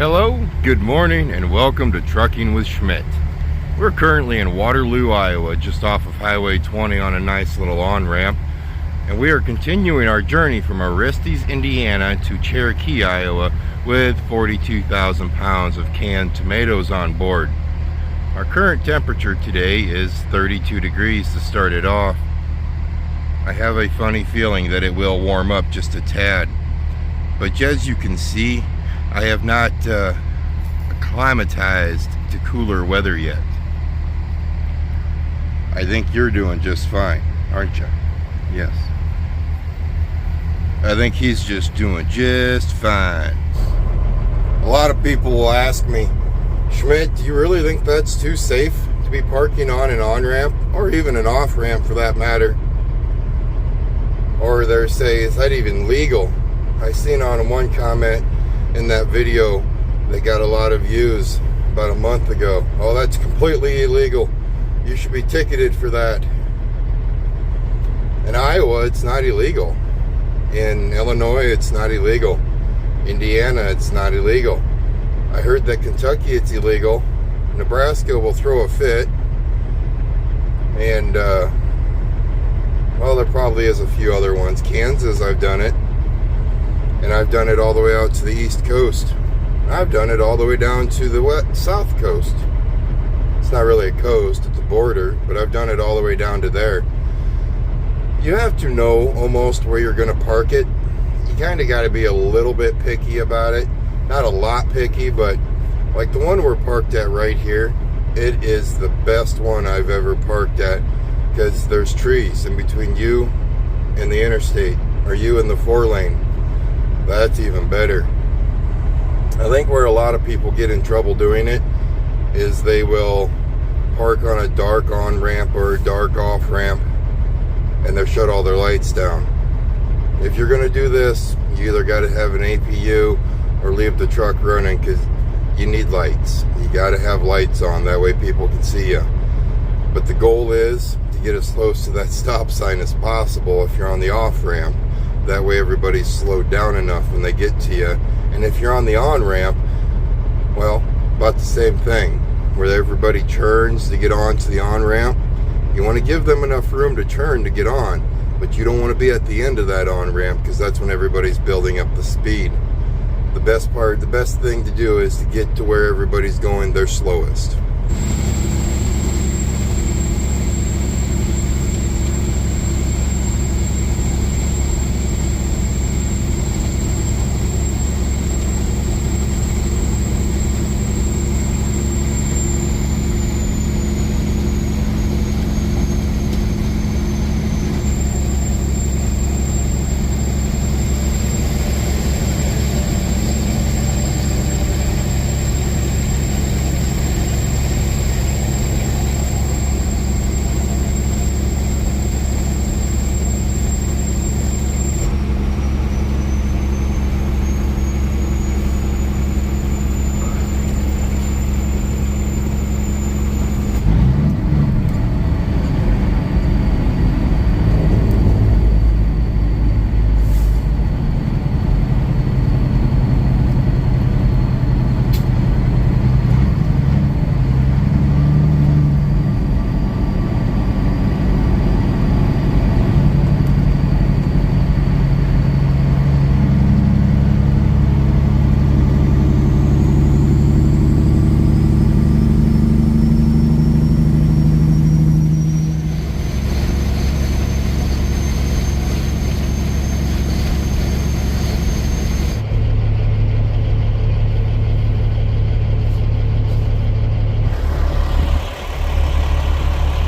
Hello, good morning, and welcome to Trucking with Schmidt. We're currently in Waterloo, Iowa, just off of Highway 20 on a nice little on-ramp. And we are continuing our journey from Orestes, Indiana to Cherokee, Iowa with 42,000 pounds of canned tomatoes on board. Our current temperature today is 32 degrees to start it off. I have a funny feeling that it will warm up just a tad. But as you can see, I have not acclimatized to cooler weather yet. I think you're doing just fine, aren't you? Yes. I think he's just doing just fine. A lot of people will ask me, Schmidt, do you really think that's too safe to be parking on an on-ramp, or even an off-ramp for that matter? Or they say, is that even legal? I seen on one comment in that video that got a lot of views about a month ago. Oh, that's completely illegal. You should be ticketed for that. In Iowa, it's not illegal. In Illinois, it's not illegal. Indiana, it's not illegal. I heard that Kentucky, it's illegal. Nebraska will throw a fit. And, well, there probably is a few other ones. Kansas, I've done it. And I've done it all the way out to the East Coast. I've done it all the way down to the South Coast. It's not really a coast, it's a border, but I've done it all the way down to there. You have to know almost where you're going to park it. You kind of got to be a little bit picky about it. Not a lot picky, but like the one we're parked at right here, it is the best one I've ever parked at, because there's trees in between you and the interstate, or you and the 4-lane. That's even better. I think where a lot of people get in trouble doing it is they will park on a dark on-ramp or a dark off-ramp and they'll shut all their lights down. If you're going to do this, you either got to have an APU or leave the truck running, because you need lights. You got to have lights on, that way people can see you. But the goal is to get as close to that stop sign as possible if you're on the off-ramp. That way everybody's slowed down enough when they get to you. And if you're on the on-ramp, well, about the same thing, where everybody churns to get on to the on-ramp. You want to give them enough room to churn to get on, but you don't want to be at the end of that on-ramp, because that's when everybody's building up the speed. The best thing to do is to get to where everybody's going their slowest.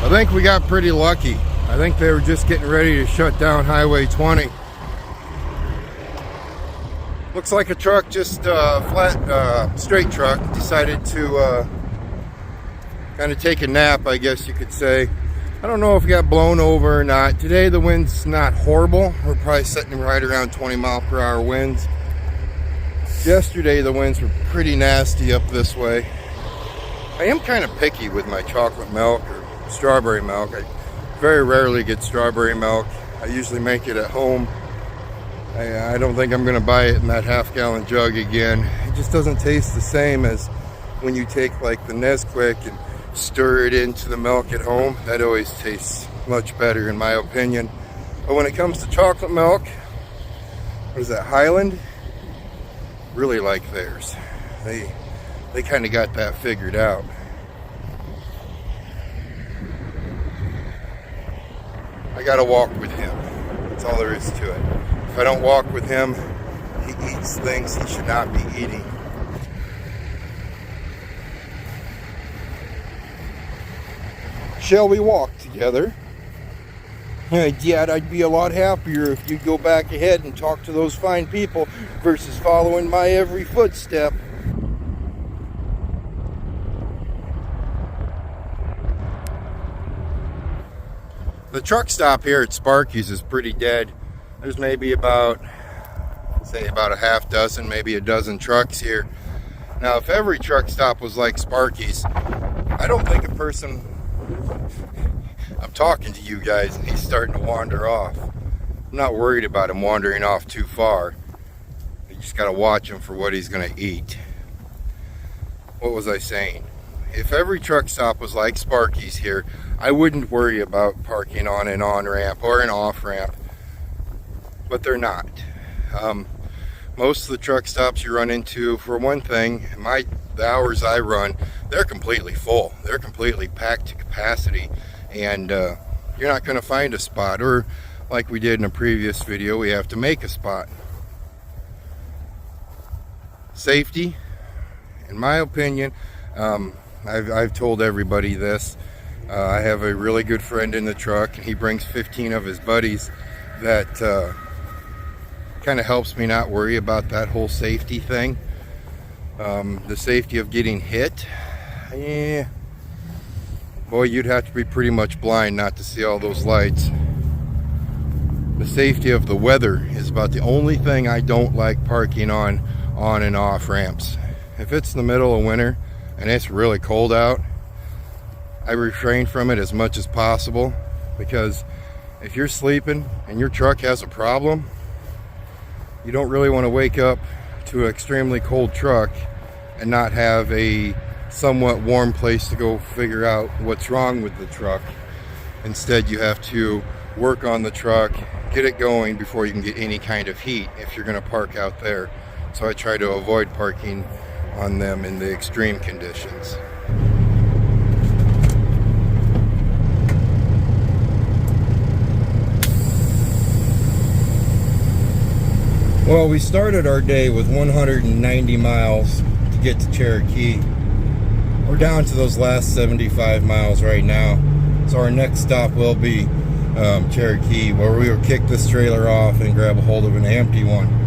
I think we got pretty lucky. I think they were just getting ready to shut down Highway 20. Looks like a truck, just straight truck, decided to kind of take a nap, I guess you could say. I don't know if it got blown over or not. Today the wind's not horrible. We're probably sitting right around 20-mile-per-hour winds. Yesterday the winds were pretty nasty up this way. I am kind of picky with my chocolate milk or strawberry milk. I very rarely get strawberry milk. I usually make it at home. I don't think I'm going to buy it in that half-gallon jug again. just doesn't taste the same as when you take like the Nesquik and stir it into the milk at home. That always tastes much better in my opinion. But when it comes to chocolate milk, what is that, Highland? Really like theirs. They kind of got that figured out. I gotta walk with him. That's all there is to it. If I don't walk with him, he eats things he should not be eating. Shall we walk together? Dad, I'd be a lot happier if you'd go back ahead and talk to those fine people versus following my every footstep. The truck stop here at Sparky's is pretty dead. There's maybe about a half dozen, maybe a dozen trucks here. Now, if every truck stop was like Sparky's, I don't think a person... I'm talking to you guys and he's starting to wander off. I'm not worried about him wandering off too far. You just got to watch him for what he's going to eat. What was I saying? If every truck stop was like Sparky's here, I wouldn't worry about parking on an on-ramp or an off-ramp. But they're not. Most of the truck stops you run into, for one thing, the hours I run, they're completely full. They're completely packed to capacity. And you're not going to find a spot, or like we did in a previous video, we have to make a spot. Safety, in my opinion, I've told everybody this. I have a really good friend in the truck, and he brings 15 of his buddies that kind of helps me not worry about that whole safety thing. The safety of getting hit, yeah. Boy, you'd have to be pretty much blind not to see all those lights. The safety of the weather is about the only thing I don't like parking on and off ramps. If it's the middle of winter and it's really cold out, I refrain from it as much as possible, because if you're sleeping and your truck has a problem, you don't really want to wake up to an extremely cold truck and not have a somewhat warm place to go figure out what's wrong with the truck. Instead, you have to work on the truck, get it going before you can get any kind of heat if you're going to park out there. So I try to avoid parking on them in the extreme conditions. Well, we started our day with 190 miles to get to Cherokee. We're down to those last 75 miles right now. So our next stop will be Cherokee, where we will kick this trailer off and grab a hold of an empty one.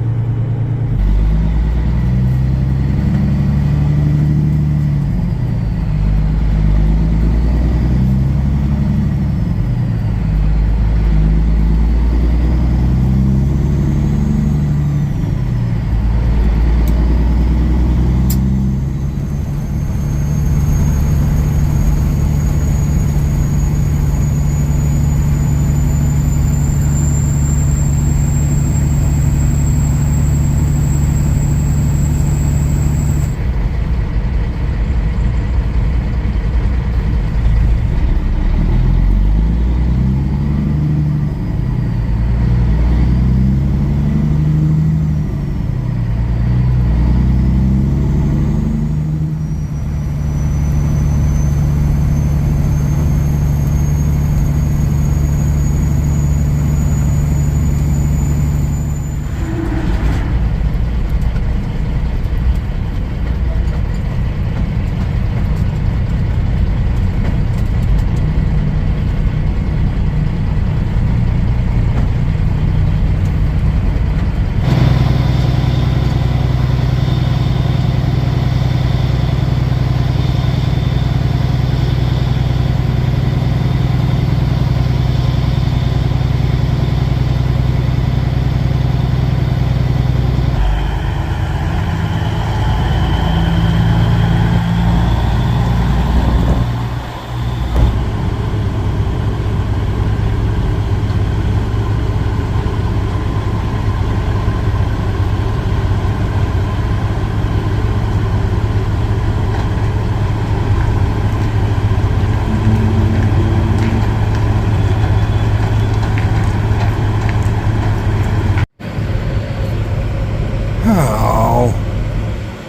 Oh,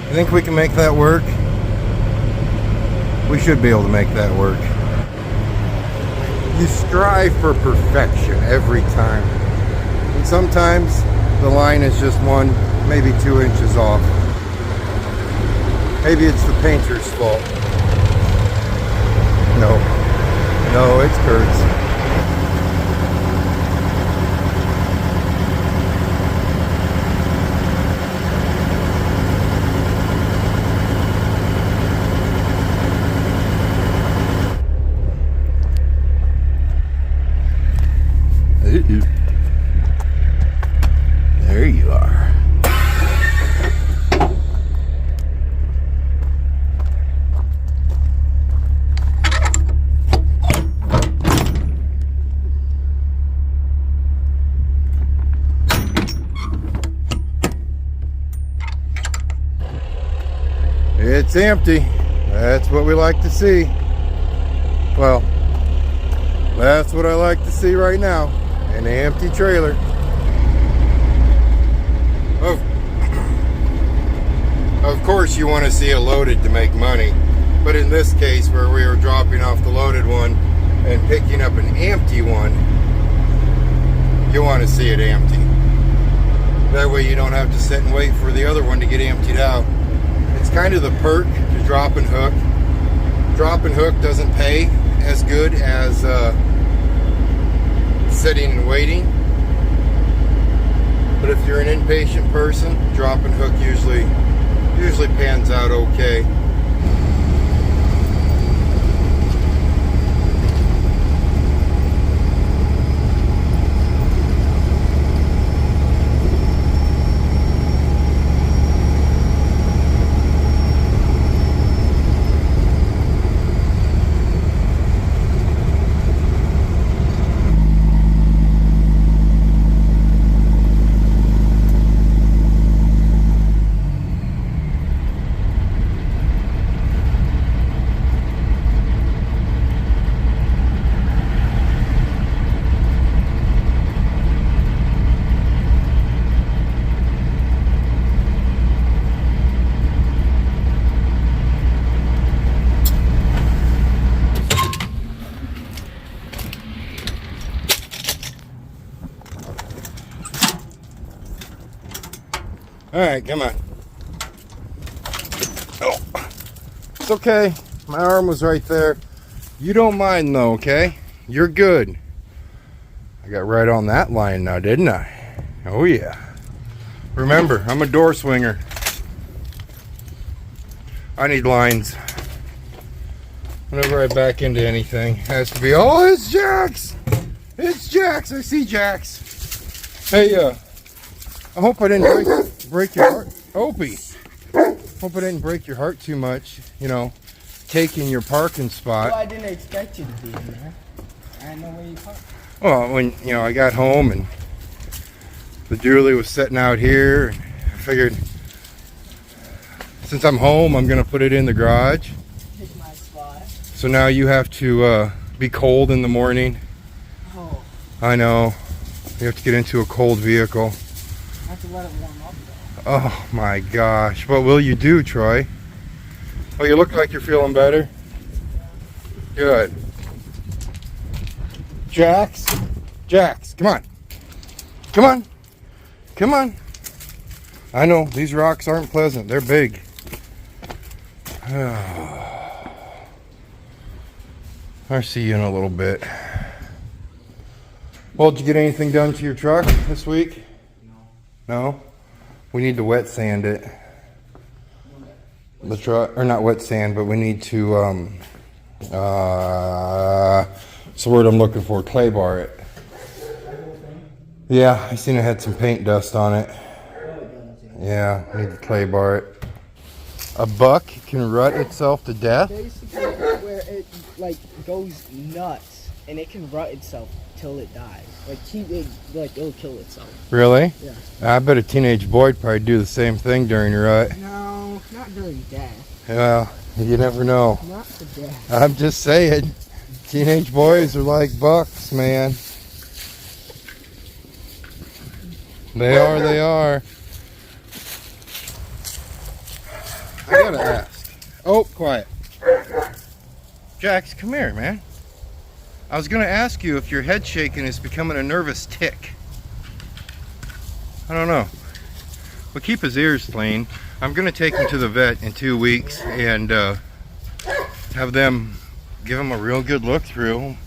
I think we can make that work. We should be able to make that work. You strive for perfection every time. And sometimes the line is just 1, maybe 2 inches off. Maybe it's the painter's fault. No, it's Kurt's. There you are. It's empty. That's what we like to see. Well, that's what I like to see right now. An empty trailer. Of course you want to see it loaded to make money, but in this case where we were dropping off the loaded one and picking up an empty one, you want to see it empty. That way you don't have to sit and wait for the other one to get emptied out. It's kind of the perk to drop and hook. Drop and hook doesn't pay as good as sitting and waiting, but if you're an impatient person, drop and hook usually pans out okay. All right, come on. Oh, it's okay. My arm was right there. You don't mind though, okay? You're good. I got right on that line now, didn't I? Oh yeah. Remember, I'm a door swinger. I need lines. Whenever I back into anything, it has to be, oh, it's Jax! It's Jax! I see Jax. Hey, I hope I didn't break your heart. Opie. Hope I didn't break your heart too much, you know, taking your parking spot. Well, I didn't expect you to be in there. I didn't know where you parked. Well, when, you know, I got home and the Julie was sitting out here, and I figured since I'm home, I'm going to put it in the garage. Pick my spot. So now you have to be cold in the morning. Oh. I know. You have to get into a cold vehicle. I have to let it warm up though. Oh my gosh. What will you do, Troy? Oh, you look like you're feeling better. Good. Jax? Jax, come on. Come on. Come on. I know, these rocks aren't pleasant. They're big. I'll see you in a little bit. Well, did you get anything done to your truck this week? No? No? We need to wet sand it. The truck, or not wet sand, but we need to, what's the word I'm looking for? Clay bar it. Yeah, I seen it had some paint dust on it. Yeah, I need to clay bar it. A buck can rut itself to death? Basically, where it like goes nuts and it can rut itself till it dies. Like keep it, like it'll kill itself. Really? Yeah. I bet a teenage boy would probably do the same thing during a rut. No, not during death. Well, you never know. Not for death. I'm just saying, teenage boys are like bucks, man. They are, they are. I gotta ask. Oh, quiet. Jax, come here, man. I was gonna ask you if your head shaking is becoming a nervous tick. I don't know. But keep his ears clean. I'm gonna take him to the vet in 2 weeks and have them give him a real good look through.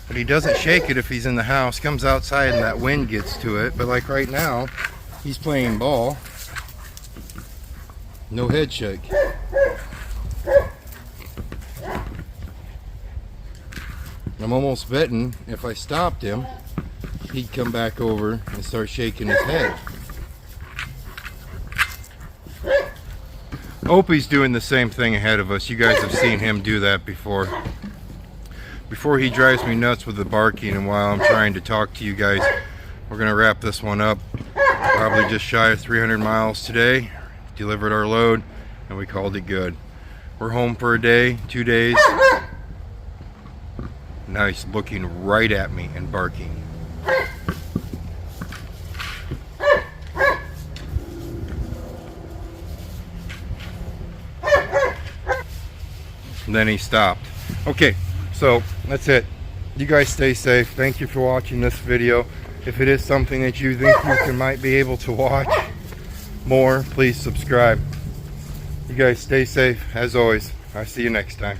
But he doesn't shake it if he's in the house. Comes outside and that wind gets to it. But like right now, he's playing ball. No head shake. I'm almost betting if I stopped him, he'd come back over and start shaking his head. Opie's doing the same thing ahead of us. You guys have seen him do that before. Before he drives me nuts with the barking, and while I'm trying to talk to you guys, we're gonna wrap this one up. Probably just shy of 300 miles today. Delivered our load and we called it good. We're home for a day, 2 days. Now he's looking right at me and barking. And then he stopped. Okay, so that's it. You guys stay safe. Thank you for watching this video. If it is something that you think might be able to watch more, please subscribe. You guys stay safe as always. I'll see you next time.